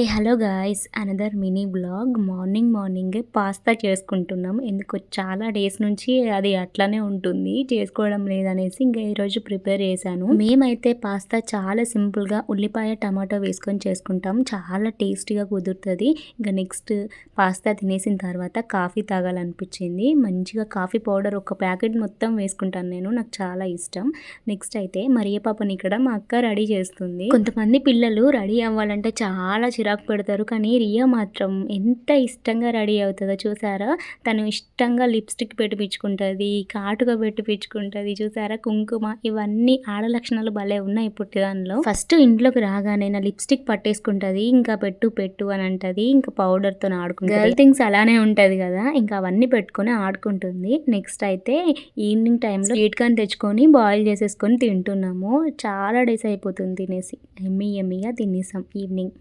Hello guys another mini blog. మార్నింగే pasta చేసుకుంటున్నాం. ఎందుకో చాలా డేస్ నుంచి అది అట్లానే ఉంటుంది. చేసుకోవడం లేదనేసి ఇంకా ఈరోజు ప్రిపేర్ చేశాను. మేమైతే పాస్తా చాలా సింపుల్గా ఉల్లిపాయ టమాటో వేసుకొని చేసుకుంటాం. చాలా టేస్టీగా కుదురుతుంది. ఇంకా నెక్స్ట్ పాస్తా తినేసిన తర్వాత కాఫీ తాగాలనిపించింది. మంచిగా కాఫీ పౌడర్ ఒక ప్యాకెట్ మొత్తం వేసుకుంటాను నేను. నాకు చాలా ఇష్టం. నెక్స్ట్ అయితే మరియ పాపని ఇక్కడ మా అక్క రెడీ చేస్తుంది. కొంతమంది పిల్లలు రెడీ అవ్వాలంటే చాలా చిరాకు పెడతారు. కానీ రియా మాత్రం ఎంత ఇష్టంగా రెడీ అవుతుందో చూసారా. తను ఇష్టంగా లిప్స్టిక్ పెట్టిపించుకుంటుంది, కాటుగా పెట్టిపించుకుంటుంది. చూసారా కుంకుమ, ఇవన్నీ ఆడ లక్షణాలు భలే ఉన్నాయి పుట్టిదానిలో. ఫస్ట్ ఇంట్లోకి రాగానే నా లిప్స్టిక్ పట్టేసుకుంటుంది. ఇంకా పెట్టు పెట్టు అని అంటది. ఇంకా పౌడర్తో ఆడుకుంటుంది. గర్ల్ థింగ్స్ అలానే ఉంటుంది కదా. ఇంకా అవన్నీ పెట్టుకొని ఆడుకుంటుంది. నెక్స్ట్ అయితే ఈవినింగ్ టైంలో స్వీట్ కార్న్ తెచ్చుకొని బాయిల్ చేసేసుకొని తింటున్నాము. చాలా డేస్ అయిపోతుంది తినేసి. ఎమ్మీగా తినేసాం ఈవినింగ్.